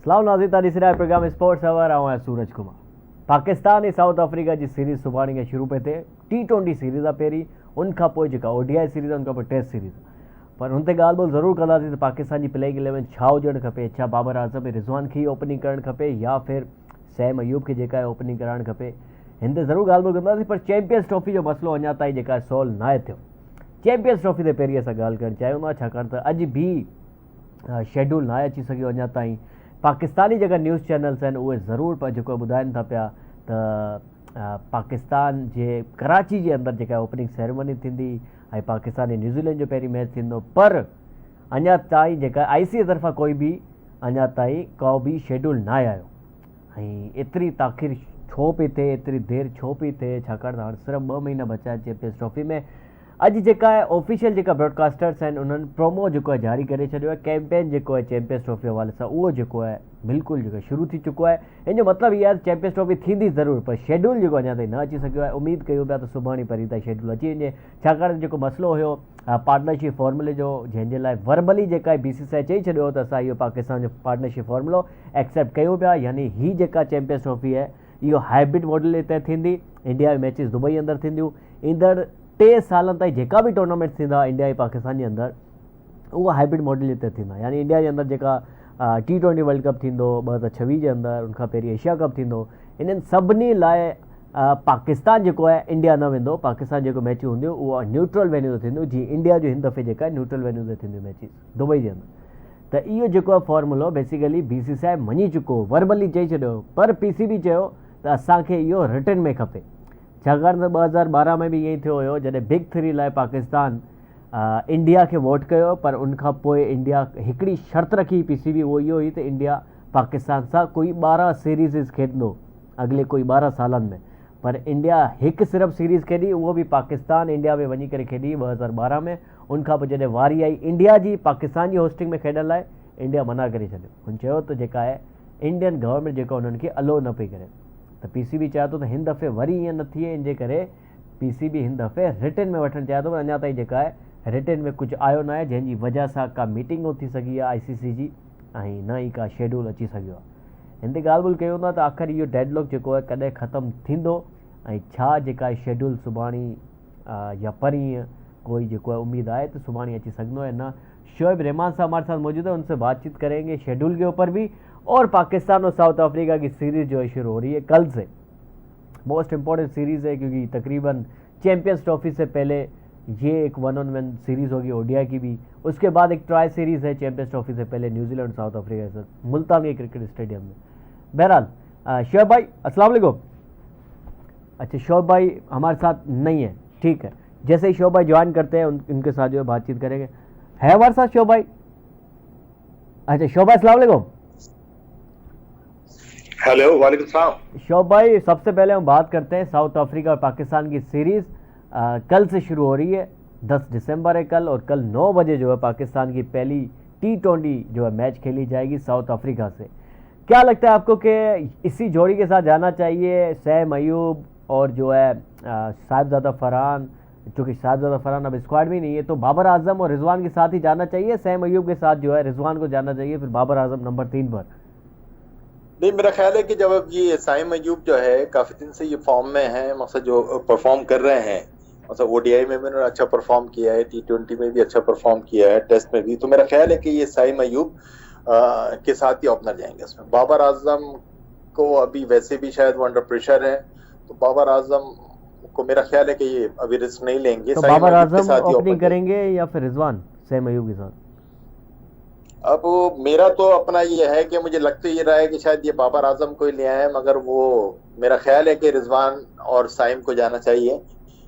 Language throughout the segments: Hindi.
सलाम नाज़रीन, तारी सिराए प्रोग्राम स्पोर्ट्स अवर आऊं सूरज कुमार। पाकिस्तान ऐं साउथ अफ्रीका जी सीरीज़ सुभाणे खां शुरू पई थिए। T20 सीरीज़ आहे पहिरीं, उनखां पोइ जेका ODI सीरीज़ आहे उनखां पोइ टेस्ट सीरीज़। पर हुन ते ॻाल्हि ॿोल ज़रूरु कंदासीं त पाकिस्तान जी प्लेइंग 11 छा हुजणु खपे। छा बाबर आज़म ऐं रिज़वान खे ओपनिंग करणु खपे या फिर सैम अयूब खे जेका आहे ओपनिंग कराइणु खपे। हिन ते ज़रूरु ॻाल्हि ॿोल कंदासीं। पर चैंपियंस ट्रॉफी जो मसइलो अञा ताईं जेका आहे सॉल्व न आहे थियो। चैंपियंस ट्रॉफी ते पहिरीं असां ॻाल्हि करणु चाहियूं था, छाकाणि त अॼु बि शेड्यूल न आहे अची सघियो अञा ताईं। पाकिस्तानी जेका न्यूज़ चैनल्स आहिनि उहे ज़रूरु जेको ॿुधाइनि था पिया त पाकिस्तान जे कराची जे अंदरि जेका ओपनिंग सेरेमनी थींदी ऐं पाकिस्तान ऐं न्यूज़ीलैंड जो पहिरीं मैच थींदो। पर अञा ताईं जेका ICC तरफ़ां कोई बि अञा ताईं को बि शेड्यूल न आहे आयो। ऐं एतिरी ताख़ीर छो पई थिए, एतिरी देरि छो पई थिए, छाकाणि त हाणे सिर्फ़ु 2 महीना बचा आहिनि चैंपियंस ट्रॉफी में। अॼु जेका आहे ऑफिशियल जेका ब्रॉडकास्टर्स आहिनि उन्हनि प्रोमो जेको आहे जारी करे छॾियो आहे। कैंपेन जेको आहे चैंपियंस ट्रॉफी हवाले सां उहो जेको आहे बिल्कुलु जेको शुरू थी चुको आहे। हिन जो मतिलबु इहो आहे चैंपियंस ट्रॉफी थींदी ज़रूरु, पर शेड्यूल जेको अञा ताईं न अची सघियो आहे। उमेदु कयूं पिया त सुभाणे परीं ताईं शेड्यूल अची वञे, छाकाणि जेको मसइलो हुयो पार्टनरशिप फॉर्मूले जो, जंहिंजे लाइ वर्बली जेका आहे BCCI चई छॾियो त असां इहो पाकिस्तान जो पार्टनरशिप फॉर्मूलो एक्सेप्ट कयूं पिया। यानी ही जेका चैंपियंस ट्रॉफी आहे इहो हाइब्रिड मॉडल ते थींदी। इंडिया में मैचिस दुबई अंदरि थींदियूं। ईंदड़ 3 सालनि ताईं जेका बि टूर्नामेंट थींदा इंडिया ऐं पाकिस्तान जे अंदरि उहा हाइब्रिड मॉडल ते थींदा। यानी इंडिया जे अंदरि जेका T20 वर्ल्ड कप थींदो 2026 जे अंदरि, उनखां पहिरीं एशिया कप थींदो, इन्हनि सभिनी लाइ पाकिस्तान जेको आहे इंडिया न वेंदो। पाकिस्तान जेको मैचियूं हूंदियूं उहा न्यूट्रल वेन्यू ते थींदियूं, जीअं इंडिया जो हिन दफ़े जेका आहे न्यूट्रल वेन्यू ते थींदियूं मैचिस दुबई जे अंदरि। त इहो जेको आहे फॉर्मूलो बेसिकली BCCI मञी चुको, वर्बली चई छॾियो। पर PCB चयो त असांखे इहो रिटन में खपे, छाकाणि त 2012 में बि ईअं ई थियो हुयो जॾहिं बिग 3 लाइ पाकिस्तान इंडिया खे वोट कयो। पर उनखां पोइ इंडिया हिकिड़ी शर्त रखी PCB, उहो इहो हुई त इंडिया पाकिस्तान सां कोई 12 सीरीज़ खेॾंदो अॻिले कोई 12 सालनि में। पर इंडिया हिकु सिर्फ़ु सीरीज़ खेॾी, उहो बि पाकिस्तान इंडिया में वञी करे खेॾी 2012 में। उनखां पोइ जॾहिं वारी आई इंडिया जी पाकिस्तान जी होस्टिंग में खेॾण लाइ, इंडिया मना करे छॾियो। हुन चयो त जेका आहे इंडियन गवर्नमेंट जेका उन्हनि खे अलो न पई करे। त PCB चाहियो थो त हिन दफ़े वरी ईअं न थिए, इन जे करे PCB हिन दफ़े रिटन में वठणु चाहियो थो। अञा ताईं जेका आहे रिटन में कुझु आयो न आहे, जंहिंजी वजह सां का मीटिंग थी सघी आहे ICC जी, ऐं न ई का शेड्यूल अची सघियो आहे। हिन ते ॻाल्हि ॿोल कयूं था त आख़िर इहो डेडलॉक जेको आहे कॾहिं ख़तमु थींदो ऐं छा जेका आहे शेड्यूल सुभाणे या परीं कोई जेको है उम्मीद आए तो सुभाणे अची सघंदो है ना। शोएब रहमान साहब हमारे साथ मौजूद है, उनसे बातचीत करेंगे शेड्यूल के ऊपर भी। और पाकिस्तान और साउथ अफ्रीका की सीरीज़ जो है शुरू हो रही है कल से। मोस्ट इम्पॉर्टेंट सीरीज़ है क्योंकि तकरीबन चैंपियंस ट्रॉफी से पहले ये एक 1-on-1 सीरीज़ होगी ODI की भी, उसके बाद एक ट्राई सीरीज़ है चैंपियंस ट्रॉफी से पहले न्यूजीलैंड साउथ अफ्रीका के साथ मुल्तान के क्रिकेट स्टेडियम में। बहरहाल शोएब भाई अस्सलाम वालेकुम। अच्छा शोएब भाई हमारे साथ नहीं है, ठीक है, जैसे ही शोएब भाई ज्वाइन करते हैं उनके साथ जो है बातचीत करेंगे। है हमारे साथ शोएब भाई? अच्छा शोएब भाई अस्सलाम वालेकुम। हेलो वालेकुम सलाम। शोएब भाई सबसे पहले हम बात करते हैं साउथ अफ्रीका और पाकिस्तान की सीरीज़ कल से शुरू हो रही है, 10 दिसंबर है कल, और कल 9 बजे जो है पाकिस्तान की पहली T20 जो है मैच खेली जाएगी साउथ अफ्रीका से। क्या लगता है आपको कि इसी जोड़ी के साथ जाना चाहिए सैम अयूब और जो है साहिबजादा फरहान, चूँकि साहिबजादा फरहान अब स्क्वाड में नहीं है, तो बाबर आजम और रिजवान के साथ ही जाना चाहिए, सैम अयूब के साथ जो है रिजवान को जाना चाहिए, फिर बाबर आजम नंबर 3 पर? नहीं, मेरा ख्याल है कि जब अब ये सैम अयूब जो है काफी दिन से ये फॉर्म में है, मतलब जो परफॉर्म कर रहे हैं, मतलब ODI में भी उन्होंने अच्छा परफॉर्म किया है, T20 में भी अच्छा परफॉर्म किया है, टेस्ट में भी, तो मेरा ख्याल है कि ये सैम अयूब के साथ ही ओपनर जाएंगे इसमें। बाबर आजम को अभी वैसे भी शायद वो अंडर प्रेशर है, तो बाबर आजम को मेरा ख्याल है कि ये अभी रिस्क नहीं लेंगे। तो बाबर आजम ओपनिंग करेंगे या फिर रिजवान सैम अयूब के साथ? अब मेरा तो अपना ये है कि मुझे लगता ये रहा है कि शायद ये बाबर आजम को ही ले आए, मगर वो मेरा ख्याल है कि रिजवान और साइम को जाना चाहिए।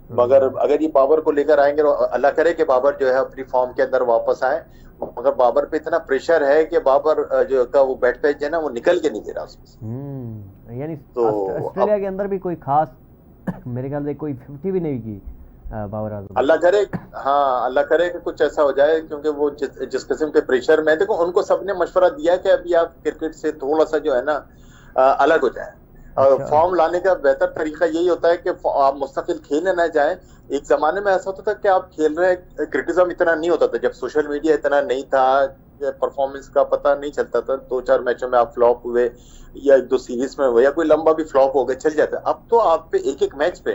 मगर अगर ये बाबर को लेकर आएंगे तो अल्लाह करे कि बाबर जो है अपनी फॉर्म के अंदर वापस आए, मगर बाबर पे इतना प्रेशर है कि बाबर जो का वो बैट पैच है ना वो निकल के नहीं दे रहा उसमें। यानी तो ऑस्ट्रेलिया के अंदर भी कोई खास मेरे ख्याल से कोई 50 भी नहीं की बाबर आजम। अल्लाह करे, हाँ अल्लाह करे कि कुछ ऐसा हो जाए, क्योंकि वो जिस किस्म के प्रेशर में, देखो उनको सबने मशवरा दिया कि अभी आप क्रिकेट से थोड़ा सा जो है ना अलग हो जाए। फॉर्म लाने का बेहतर तरीका यही होता है कि आप मुस्तकिल खेलने ना जाएं। एक जमाने में ऐसा होता था कि आप खेल रहे, क्रिटिसिज्म इतना नहीं होता था, जब सोशल मीडिया इतना नहीं था, परफॉर्मेंस का पता नहीं चलता था, 2-4 मैचों में आप फ्लॉप हुए या 1-2 सीरीज में हुए या कोई लंबा भी फ्लॉप हो गए चल जाता है। अब तो आप पे एक एक मैच पे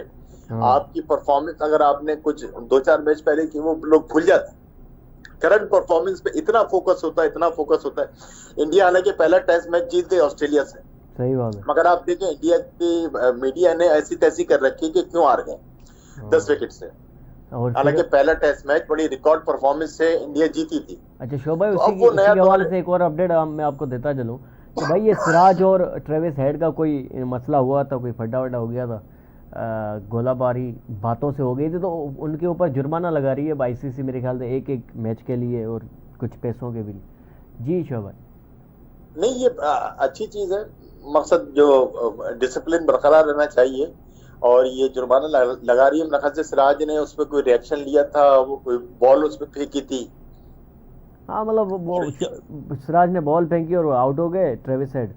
आपकी परफॉर्मेंस अगर आपने कुछ 2-4 मैच पहले की वो लोग भूल जाते। करंट परफॉर्मेंस पे इतना फोकस होता है। इंडिया हालांकि पहला टेस्ट मैच जीत गई ऑस्ट्रेलिया से, सही बात है, मगर आप देखें इंडिया की मीडिया ने ऐसी तैसी कर रखी है कि क्यों हार गए 10 विकेट से। हालांकि पहला टेस्ट मैच बड़ी रिकॉर्ड परफॉर्मेंस से इंडिया जीती थी। अच्छा शोभ भाई, तो उसी के हवाले से एक और अपडेट मैं आपको देता चलूँ कि भाई ये सिराज और ट्रेविस हेड का कोई मसला हुआ था, कोई फड्डा वड्डा हो गया था, गोलाबारी बातों से हो गई थी, तो उनके ऊपर जुर्माना लगा रही है आईसीसी मेरे ख्याल से एक मैच के लिए और कुछ पैसों के भी लिए। जी शोभ भाई। नहीं, ये अच्छी चीज है, मकसद जो डिसिप्लिन बरकरार रहना चाहिए। और ये जुर्माना लगा रही है, मेरे ख्याल से सिराज ने उस पर कोई रिएक्शन लिया था, वो कोई बॉल उस पर फेंकी थी। हाँ मतलब वो सिराज ने बॉल फेंकी और आउट हो गए ट्रेविस हेड।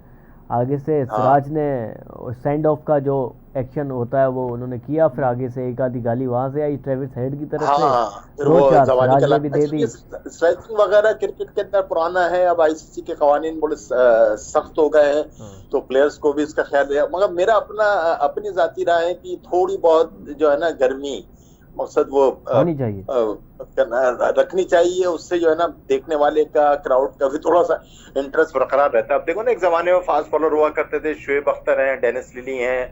आगे से सिराज ने सेंड ऑफ का जो एक्शन होता है वो उन्होंने किया, फिर आगे से एक आधी गाली वहां से आई ट्रेविस हेड की तरफ से, 2-4 सिराज ने भी दे दी। स्ट्राइकिंग वगैरह क्रिकेट के अंदर पुराना है, अब आईसीसी के कवानीन बड़े सख्त हो गए हैं, तो प्लेयर्स को भी इसका ख्याल रहे। मगर मेरा अपनी जाती राय है कि थोड़ी बहुत जो है ना गर्मी मकसद वो होनी चाहिए, रखनी चाहिए, उससे जो है ना देखने वाले का, क्राउड का भी थोड़ा सा इंटरेस्ट बरकरार रहता है। अब देखो ना, एक जमाने में फास्ट बॉलर हुआ करते थे, शुएब अख्तर हैं, डेनिस लिली हैं।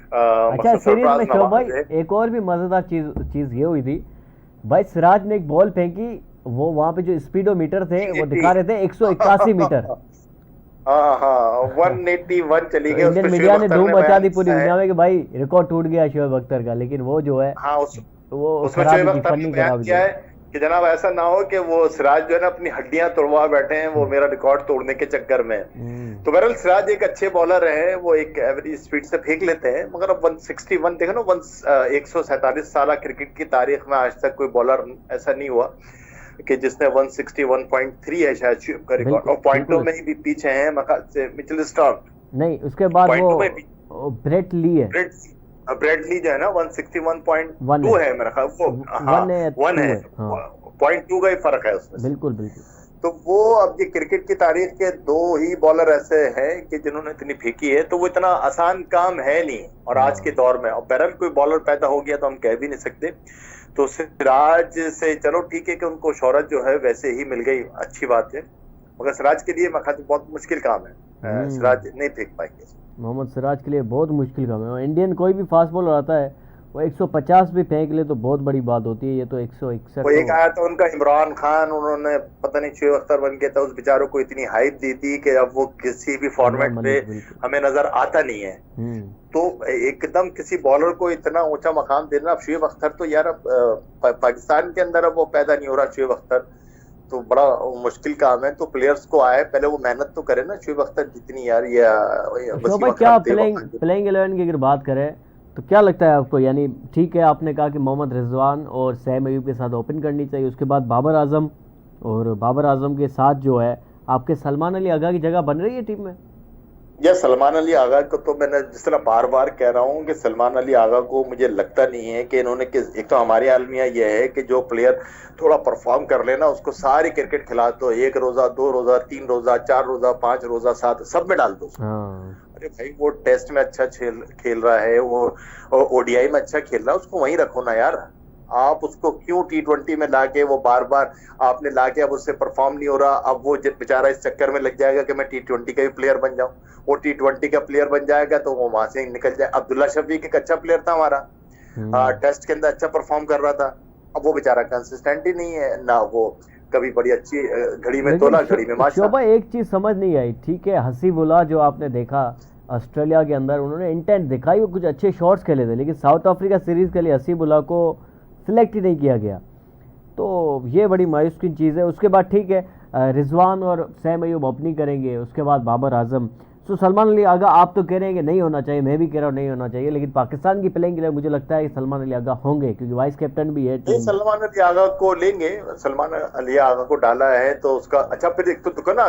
अच्छा सीरीज में शोभ भाई एक और भी मजेदार चीज ये हुई थी भाई, सिराज ने एक बॉल फेंकी, वो वहां पे जो स्पीडोमीटर थे वो दिखा रहे थे 181 मीटर। हाँ 181 चली गई। इंडियन मीडिया ने धूम मचा दी पूरी दुनिया में कि भाई रिकॉर्ड टूट गया शुएब अख्तर का, लेकिन वो जो है वो उसमें शुएब अख्तर ने बयान किया है कि जनाब ऐसा ना हो कि वो सिराज जो है ना अपनी हड्डियां तोड़वा बैठे हैं वो मेरा रिकॉर्ड तोड़ने के चक्कर में। तो बहरहाल सिराज एक अच्छे बॉलर है, वो एक एवरेज स्पीड से फेंक लेते हैं, मगर अब 161 देखो ना, 147 साल क्रिकेट की तारीख में आज तक कोई बॉलर ऐसा नहीं हुआ कि जिसने 161.3 है शायद शुएब का रिकॉर्ड, और पॉइंटों में ही पीछे हैं मकान से मिचेल स्टार्क। नहीं उसके बाद वो ब्रेट ली है, ब्रेट ली जो है ना 161.2 है मेरा ख्याल, वो 1 है, 0.2 का ही फर्क है उसमें। बिल्कुल बिल्कुल। तो वो अब ये क्रिकेट की तारीख के 2 ही बॉलर ऐसे हैं कि जिन्होंने इतनी फेंकी है, तो वो इतना आसान काम है नहीं। और आज के दौर में, और बहरहाल कोई बॉलर पैदा हो गया तो हम कह भी नहीं सकते। तो सिराज से चलो ठीक है कि उनको शोहरत जो है वैसे ही मिल गई, अच्छी बात है, मगर सिराज के लिए बहुत मुश्किल काम है, सिराज नहीं फेंक पाएंगे। मोहम्मद सिराज के लिए बहुत मुश्किल काम है। इंडियन कोई भी फास्ट बॉलर आता है वो 150 भी फेंक ले तो बहुत बड़ी बात होती है, ये तो 161। वो एक आया था उनका इमरान खान, उन्होंने पता नहीं शुएब अख्तर बन के था, उस बेचारों को इतनी हाइप दी थी कि अब वो किसी भी फॉर्मेट पे हमें नजर आता नहीं है। तो एकदम किसी बॉलर को इतना ऊंचा मकाम देना, अब शुएब अख्तर तो यार पाकिस्तान के अंदर अब वो पैदा नहीं हो रहा शुएब अख्तर, तो बड़ा मुश्किल काम है। तो प्लेयर्स को आए पहले वो मेहनत तो करे ना, शुएब अख्तर जितनी यार ये क्या प्लेइंग 11 की अगर बात करें तो क्या लगता है आपको? यानी ठीक है आपने कहा कि मोहम्मद रिजवान और सैम अयूब के साथ ओपन करनी चाहिए, उसके बाद बाबर आजम, और बाबर आजम के साथ जो है आपके सलमान अली आगा की जगह बन रही है टीम में? या सलमान अली आगा को तो मैंने जिस तरह बार बार कह रहा हूँ कि सलमान अली आगा को मुझे लगता नहीं है कि इन्होंने एक तो हमारी आलमिया ये है कि जो प्लेयर थोड़ा परफॉर्म कर लेना उसको सारी क्रिकेट खिला दो, 1 रोजा 2 रोजा 3 रोजा 4 रोजा 5 रोजा 7 सब में डाल दो। अरे भाई वो टेस्ट में अच्छा खेल रहा है, वो ओडीआई में अच्छा खेल रहा है, उसको वहीं रखो ना यार। आप उसको क्यों T20 में लाके वो बार बार आपने लाके अब उससे परफॉर्म नहीं हो रहा, अब वो बेचारा इस चक्कर में लग जाएगा कि मैं T20 का भी प्लेयर बन जाऊं। वो T20 का प्लेयर बन जाएगा तो वो वहां से निकल जाए। अब्दुल्ला शफीक एक अच्छा प्लेयर था हमारा, टेस्ट के अंदर अच्छा परफॉर्म कर रहा था, अब वो बेचारा कंसिस्टेंट ही नहीं है ना, वो कभी बड़ी अच्छी घड़ी में तोला घड़ी में माशा। शोभा एक चीज समझ नहीं आई, ठीक है हसीबुल्ला जो आपने देखा ऑस्ट्रेलिया के अंदर उन्होंने इंटेंट दिखाई, वो कुछ अच्छे शॉट्स खेले थे, लेकिन साउथ अफ्रीका सीरीज के लिए हसीबुल्ला को सिलेक्ट ही नहीं किया गया, तो ये बड़ी मायूस की चीज़ है। उसके बाद ठीक है रिजवान और सैम अयूब ओपनिंग करेंगे, उसके बाद बाबर आजम, सो सलमान अली आगा आप तो कह रहे हैं कि नहीं होना चाहिए, मैं भी कह रहा हूँ नहीं होना चाहिए, लेकिन पाकिस्तान की प्लेइंग के लिए मुझे लगता है कि सलमान अली आगा होंगे, क्योंकि वाइस कैप्टन भी है नहीं, टीम में। सलमान अली आगा को लेंगे। सलमान अली आगा को डाला है तो उसका अच्छा। फिर एक तो देखो ना,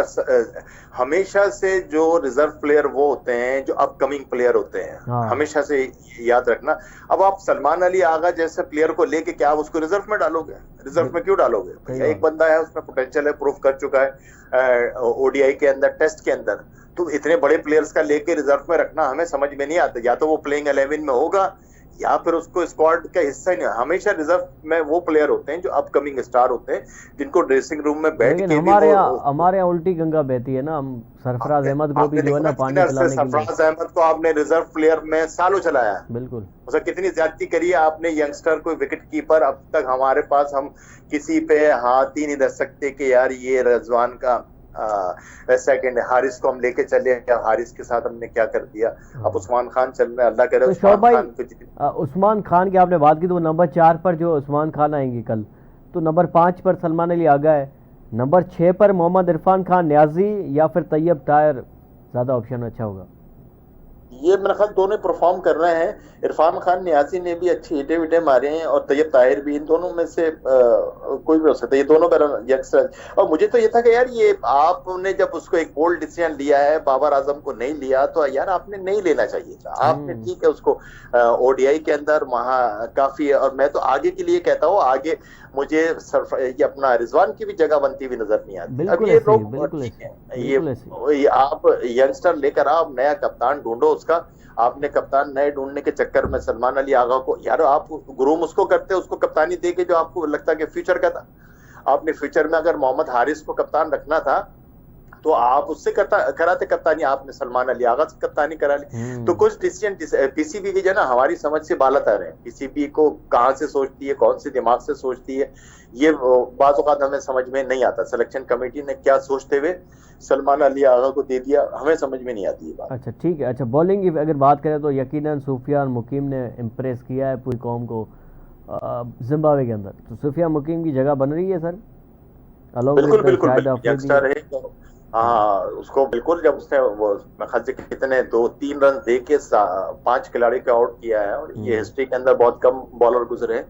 हमेशा से जो रिजर्व प्लेयर वो होते हैं जो अपकमिंग प्लेयर होते हैं, हाँ हमेशा से याद रखना। अब आप सलमान अली आगा जैसे प्लेयर को लेके क्या आप उसको रिजर्व में डालोगे? रिजर्व में क्यों डालोगे? सही भैया एक बात। बंदा है, उसमें पोटेंशियल है, प्रूफ कर चुका है ओडीआई के अंदर, टेस्ट के अंदर। तो इतने बड़े प्लेयर्स का लेके रिजर्व में रखना हमें समझ में नहीं आता। या तो वो प्लेइंग 11 में होगा या फिर उसको स्क्वाड का हिस्सा ही नहीं। हमेशा रिजर्व में वो प्लेयर होते हैं जो अपकमिंग स्टार होते हैं, जिनको ड्रेसिंग रूम में बैठ लेकिन के भी हमारे यहाँ उल्टी गंगा बहती है ना, हम सरफराज अहमद को भी आपने जो है देखो ना ना पानी कितने अरसे पिलाने के लिए। सरफराज अहमद को आपने रिजर्व प्लेयर में सालों चलाया है। बिल्कुल। मतलब कितनी ज्यादती करी है आपने। यंगस्टर कोई विकेट कीपर अब तक हमारे पास, हम किसी पे हाथ ही नहीं रख सकते कि यार ये रजवान का सेकंड हारिस को हम लेके चले, हारिस के साथ हमने क्या कर दिया। अब उस्मान खान चल रहे हैं, अल्लाह करे तो उस्मान शोभ भाई, खान को जितनी। उस्मान खान की आपने बात की, तो वो नंबर 4 पर जो उस्मान खान आएंगे कल, तो नंबर 5 पर सलमान अली आगा है, नंबर 6 पर मोहम्मद इरफान खान न्याजी या फिर तैयब ताहिर, ज़्यादा ऑप्शन अच्छा होगा? ये मेरा ख्याल दोनों परफॉर्म कर रहे हैं। इरफान खान नियाजी ने भी अच्छी हिटे विटे मारे हैं और तैयब ताहिर भी। इन दोनों में से कोई भी हो सकता है, ये दोनों यंगस्टर। और मुझे तो ये था कि यार ये आपने जब उसको एक बोल्ड डिसीजन लिया है, बाबर आजम को नहीं लिया, तो यार आपने नहीं लेना चाहिए था। आपने ठीक है उसको ओडीआई के अंदर वहां काफी है। और मैं तो आगे के लिए कहता हूँ, आगे मुझे ये अपना रिजवान की भी जगह बनती हुई नजर नहीं आती। अब ये लोग ठीक है, ये आप यंगस्टर लेकर आओ, नया कप्तान ढूंढो उसका। आपने कप्तान नए ढूंढने के चक्कर में सलमान अली आगा को, यार आप ग्रूम उसको करते, उसको कप्तानी दे के जो आपको लगता है कि फ्यूचर का था। आपने फ्यूचर में अगर मोहम्मद हारिस को कप्तान रखना था तो आप उससे कराते कप्तानी, आपने सलमान अली आगा से कप्तानी करा ली। तो कुछ डिसीजन पीसीबी की जो ना हमारी समझ से बालत आ रहे हैं। पीसीबी को कहां से सोचती है, कौन से दिमाग से सोचती है, ये बाज़ औक़ात हमें समझ में नहीं आता। सिलेक्शन कमेटी ने क्या सोचते हुए सलमान अली आगा को दे दिया, हमें समझ में नहीं आती ये बात। अच्छा ठीक है। अच्छा, बॉलिंग की अगर बात करें तो यकीनन सूफियान मुकीम ने इम्प्रेस किया है पूरी कौम को जिम्बाब्वे के अंदर। तो सूफियान मुकीम की जगह बन रही है सर, बिल्कुल बिल्कुल यंगस्टर है तो हाँ, उसको बिल्कुल, जब उसने वो कितने 2-3 रन दे के 5 खिलाड़ी को आउट किया है। और ये हिस्ट्री के अंदर बहुत कम बॉलर गुजरे हैं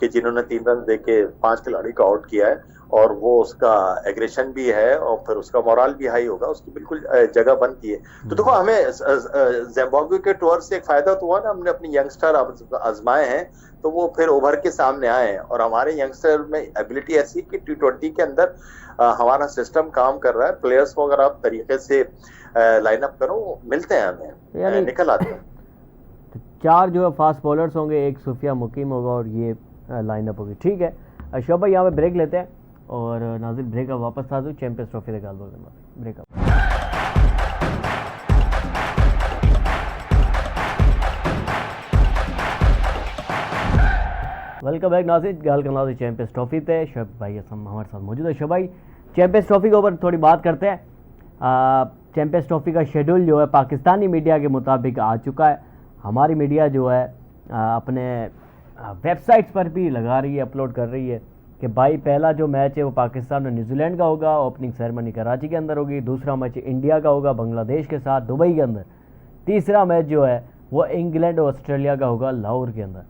कि जिन्होंने 3 रन दे के 5 खिलाड़ी को आउट किया है। और वो उसका एग्रेशन भी है और फिर उसका मोरल भी हाई होगा, उसकी बिल्कुल जगह बनती है। तो देखो हमें जिम्बाब्वे के टूर से एक फायदा तो हुआ ना, हमने अपने यंगस्टर आजमाए हैं तो वो फिर उभर के सामने आए हैं। और हमारे यंगस्टर में एबिलिटी ऐसी कि T20 के अंदर हमारा सिस्टम काम कर रहा है। प्लेयर्स को अगर आप तरीके से लाइन अप करो, मिलते हैं हमें, निकल आते हैं। 4 जो है फास्ट बॉलर्स होंगे, एक सूफिया मुकीम होगा और ये लाइनअप होगी। ठीक है शोभ भाई, यहाँ पे ब्रेक लेते हैं और नाजिर ब्रेक अब वापस आ दो चैंपियंस ट्रॉफी के गाल ब्रेकअप। वेलकम बैक नाजिर, गाल करना चैंपियंस ट्रॉफी पे शोभ भाई हमारे साथ मौजूद है। शोभ भाई, चैंपियंस ट्रॉफी के ऊपर थोड़ी बात करते हैं। चैंपियंस ट्रॉफी का शेड्यूल जो है पाकिस्तानी मीडिया के मुताबिक आ चुका है। हमारी मीडिया जो है अपने वेबसाइट्स पर भी लगा रही है, अपलोड कर रही है कि भाई पहला जो मैच है वो पाकिस्तान और न्यूजीलैंड का होगा, ओपनिंग सेरेमनी कराची के अंदर होगी। दूसरा मैच इंडिया का होगा बांग्लादेश के साथ दुबई के अंदर। तीसरा मैच जो है वो इंग्लैंड और ऑस्ट्रेलिया का होगा लाहौर के अंदर।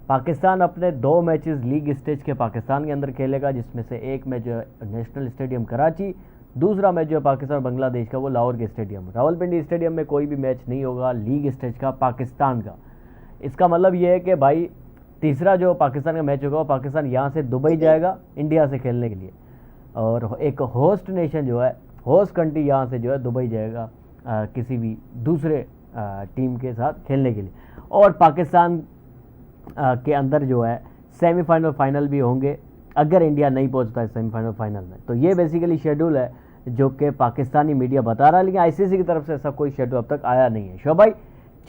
पाकिस्तान अपने 2 मैचेस लीग स्टेज के पाकिस्तान के अंदर खेलेगा, जिसमें से एक मैच जो है नेशनल स्टेडियम कराची, दूसरा मैच जो है पाकिस्तान और बांग्लादेश का वो लाहौर के स्टेडियम। रावलपिंडी स्टेडियम में कोई भी मैच नहीं होगा लीग स्टेज का पाकिस्तान का। इसका मतलब ये है कि भाई तीसरा जो पाकिस्तान का मैच होगा वो पाकिस्तान यहाँ से दुबई जाएगा इंडिया से खेलने के लिए, और एक होस्ट नेशन जो है, होस्ट कंट्री यहाँ से जो है दुबई जाएगा किसी भी दूसरे टीम के साथ खेलने के लिए। और पाकिस्तान के अंदर जो है सेमीफाइनल फाइनल भी होंगे अगर इंडिया नहीं पहुंचता है सेमीफाइनल फाइनल में। तो ये बेसिकली शेड्यूल है जो कि पाकिस्तानी मीडिया बता रहा है, लेकिन आईसीसी की तरफ से ऐसा कोई शेड्यूल अब तक आया नहीं है। शोभ भाई,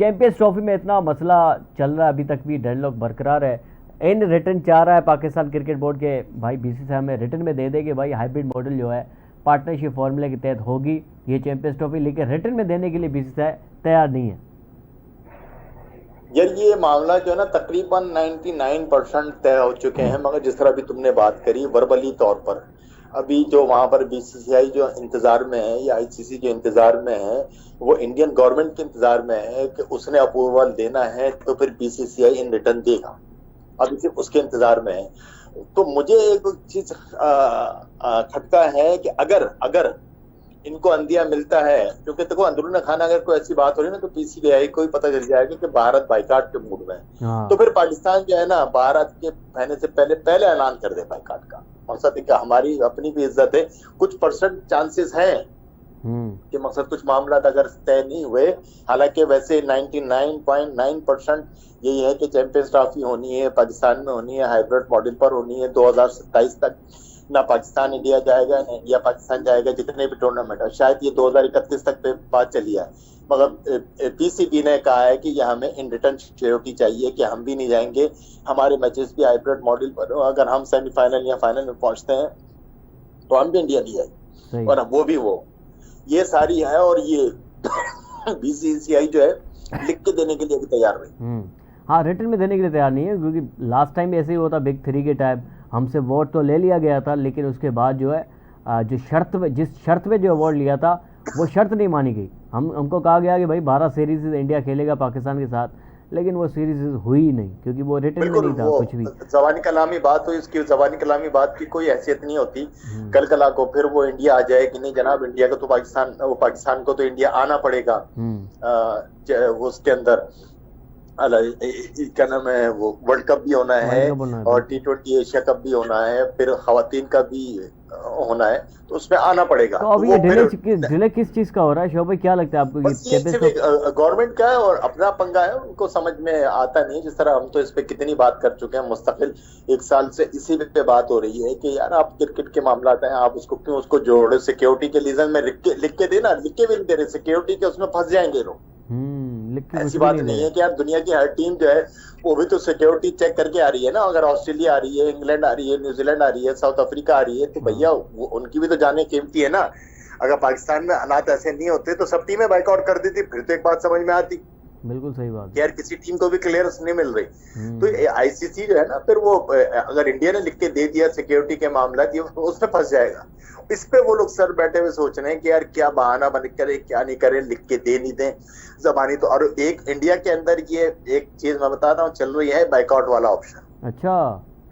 चैंपियंस ट्रॉफी में इतना मसला चल रहा है, अभी तक भी डेडलॉक बरकरार है। इन रिटर्न चाह रहा है पाकिस्तान क्रिकेट बोर्ड के भाई बीसीसीआई में रिटर्न में दे कि भाई हाइब्रिड मॉडल जो है पार्टनरशिप फॉर्मूले के तहत होगी ये चैंपियंस ट्रॉफी, लेकिन रिटर्न में देने के लिए बीसीसीआई तैयार नहीं है। यार ये मामला जो है ना तकरीबन 99% तय हो चुके हैं, मगर जिस तरह भी तुमने बात करी वर्बली तौर पर अभी जो वहां पर बीसीसीआई जो इंतजार में है या आईसीसी जो इंतजार में है, वो इंडियन गवर्नमेंट के इंतजार में है कि उसने अप्रूवल देना है तो फिर बीसीसीआई इन रिटर्न देगा। अभी सिर्फ उसके इंतजार में है। तो मुझे एक चीज खटका है कि अगर अगर इनको अंदिया मिलता है, क्योंकि देखो अंदरूनी खाना अगर कोई ऐसी बात हो रही है ना तो पीसीबीआई को ही पता चल जाएगा कि भारत बाइकाट के मूड में है, तो फिर पाकिस्तान जो है ना भारत के कहने से पहले पहले ऐलान कर दे बाइकाट का। मकसद है कि हमारी अपनी भी इज्जत है, कुछ परसेंट चांसेस हैं कि मकसद कुछ मामला अगर तय नहीं हुए, हालांकि वैसे 99.9% यही है कि चैंपियंस ट्रॉफी होनी है, पाकिस्तान में होनी है, हाइब्रिड मॉडल पर होनी है 2027 तक। ना पाकिस्तान इंडिया जाएगा ना इंडिया पाकिस्तान जाएगा, जितने भी टूर्नामेंट है शायद ये 2031 तक पे बात चली है। मगर पीसीबी ने कहा है कि यह हमें इन रिटर्न श्योरिटी चाहिए कि हम भी नहीं जाएंगे, हमारे मैचेस भी हाइब्रिड मॉडल पर, अगर हम सेमीफाइनल या फाइनल में पहुंचते हैं तो हम भी इंडिया नहीं जाएंगे, और वो भी वो ये सारी है। और ये बीसीसीआई जो है लिख के देने के लिए भी तैयार नहीं। हाँ, रिटर्न में देने के लिए तैयार नहीं है, क्योंकि लास्ट टाइम भी ऐसे ही होता, बिग 3 के टाइम हमसे वोट तो ले लिया गया था, लेकिन उसके बाद जो है जिस शर्त पे जो अवार्ड लिया था वो शर्त नहीं मानी गई। हमको कहा गया कि भाई 12 सीरीज इंडिया खेलेगा पाकिस्तान के साथ, लेकिन वो सीरीज हुई ही नहीं, क्योंकि वो रिटर्न में नहीं था कुछ भी। जबानी कलामी बात हुई, उसकी जबानी कलामी बात की कोई हैसियत नहीं होती। कल कला को फिर वो इंडिया आ जाए कि नहीं जनाब इंडिया को तो पाकिस्तान को तो इंडिया आना पड़ेगा, उसके अंदर क्या नाम है वो वर्ल्ड कप भी होना है और T20 एशिया कप भी होना है, फिर खवातीन का भी होना है, तो उसमें आना पड़ेगा। तो अभी ये डिले किस चीज का हो रहा है शोभ भाई, क्या लगता है आपको? गवर्नमेंट का है और अपना पंगा है, उनको समझ में आता नहीं। जिस तरह हम तो इस पे कितनी बात कर चुके हैं, मुस्तकिल 1 साल से इसी पे बात हो रही है कि यार आप क्रिकेट के मामला हैं, आप उसको क्यों उसको जोड़े, सिक्योरिटी के रीजन में लिख के देना, लिख के भी नहीं दे रहे, सिक्योरिटी के उसमें फंस जाएंगे लोग। ऐसी बात नहीं है कि यार दुनिया की हर टीम जो है वो भी तो सिक्योरिटी चेक करके आ रही है ना। अगर ऑस्ट्रेलिया आ रही है, इंग्लैंड आ रही है, न्यूजीलैंड आ रही है, साउथ अफ्रीका आ रही है, तो भैया उनकी भी तो जाने कीमती है ना। अगर पाकिस्तान में हालात ऐसे नहीं होते तो सब टीमें बाइकआउट कर देती, फिर तो एक बात समझ में आती। बिल्कुल सही बात यार किसी टीम को भी क्लियरेंस नहीं मिल रही, तो आईसीसी जो है ना फिर वो अगर इंडिया ने लिख के दे दिया सिक्योरिटी के मामला, उसमें फंस जाएगा। इस पे वो लोग सर बैठे हुए सोच रहे हैं कि यार क्या बहाना बन करे, क्या नहीं करे, लिख के दे नहीं दें जबानी। तो और एक इंडिया के अंदर ये एक चीज मैं बता रहा हूँ चल रही है, बाइकआउट वाला ऑप्शन। अच्छा,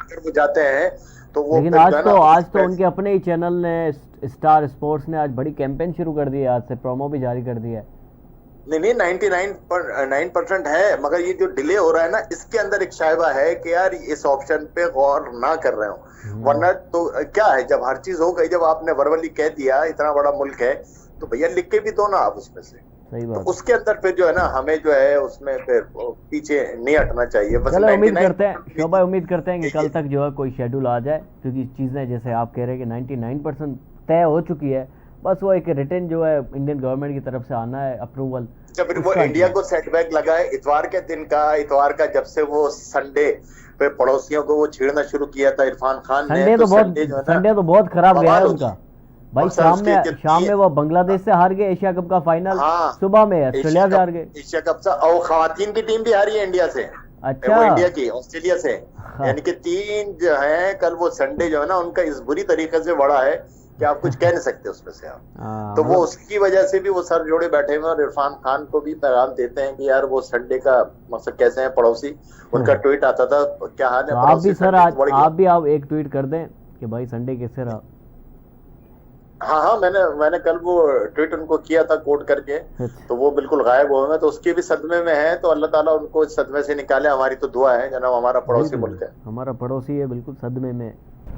अगर वो जाते हैं तो वो, लेकिन आज तो उनके अपने ही चैनल ने, स्टार स्पोर्ट्स ने आज बड़ी कैंपेन शुरू कर दी है, आज से प्रोमो भी जारी कर दिया है। नहीं 99% है, मगर ये जो डिले हो रहा है ना, इसके अंदर एक शायबा है कि यार इस ऑप्शन पे गौर ना कर रहे हो। वरना तो क्या है, जब हर चीज हो गई, जब आपने वर्बली कह दिया इतना बड़ा मुल्क है, तो भैया लिख के भी दो ना आप उसमें से। सही बात। तो उसके अंदर फिर जो है ना हमें जो है उसमें फिर पीछे नहीं हटना चाहिए। बस उम्मीद करते हैं शोभा, उम्मीद करते हैं कि कल तक जो है कोई शेड्यूल आ जाए, क्योंकि चीजें जैसे आप कह रहे हैं कि 99% तय हो चुकी है, बस वो एक रिटर्न जो है इंडियन गवर्नमेंट की तरफ से आना है, अप्रूवल। जब वो इंडिया को सेटबैक लगा है इतवार के दिन का, इतवार का जब से वो संडे पे पड़ोसियों को वो छेड़ना शुरू किया था इरफान खान ने, संडे तो बहुत खराब गया है उनका भाई। शाम में वो बांग्लादेश से हार गए एशिया कप का फाइनल, सुबह में ऑस्ट्रेलिया से हार गए एशिया कप से, और खवातीन की टीम भी हारी है इंडिया से। अच्छा, वो इंडिया की ऑस्ट्रेलिया से, यानी कि 3 जो है कल वो संडे जो है ना उनका इस बुरी तरीके से बढ़ा है कि आप कुछ कह नहीं सकते उसमें से आप। तो वो उसकी वजह से भी वो सर जोड़े बैठे हुए, और इरफान खान को भी पैगाम देते हैं कि यार वो संडे का मकसद कैसे है पड़ोसी। उनका ट्वीट आता था, क्या हाल है आप भी सर, आप भी आप एक ट्वीट कर दें कि भाई संडे कैसे रहा। हाँ, मैंने कल वो ट्वीट उनको किया था कोट करके, तो वो बिल्कुल गायब हो गए, तो उसके भी सदमे में है। तो अल्लाह ताला उनको इस सदमे से निकाले, हमारी तो दुआ है जनाब, हमारा पड़ोसी मुल्क है, हमारा पड़ोसी है बिल्कुल सदमे में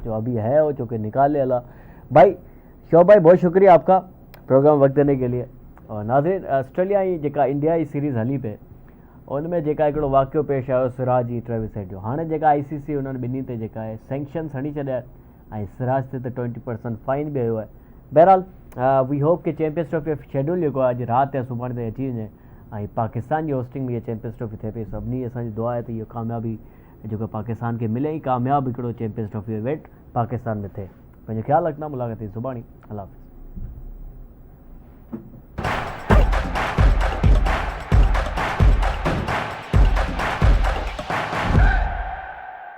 जो अभी है, वो जो कि निकाले अल्लाह। भाई शोभ भाई बहुत शुक्रिया आपका प्रोग्राम वक्त देने के लिए। और नाज़रीन, ऑस्ट्रेलिया जी जेका इंडिया जी सीरीज़ हली पे, उनमें जेका हिकिड़ो वाक़ियो पेश आयो सिराज जी ट्रेविस हेड जो। हाणे जेका आईसीसी उन्हनि ॿिन्ही ते जेका आहे सैंक्शन्स हणी छॾिया ऐं सिराज ते त 20% फाइन बि आयो आहे। बहरहाल वी होप कि चैंपियंस ट्रॉफी शेड्यूल जेको आहे अॼु राति या सुभाणे ताईं अची वञे ऐं पाकिस्तान जी होस्टिंग में इहा चैंपियंस ट्रॉफी थिए पई। सभिनी असांजी दुआ आहे त इहो कामयाबी जेको पाकिस्तान खे मिले ई कामयाबु हिकिड़ो चैंपियंस ट्रॉफी इवेंट पाकिस्तान में थिए। पंहिंजो ख्यालु रखना, मुलाक़ात थी सुभाणे। अल्लाह हाफ़िज़।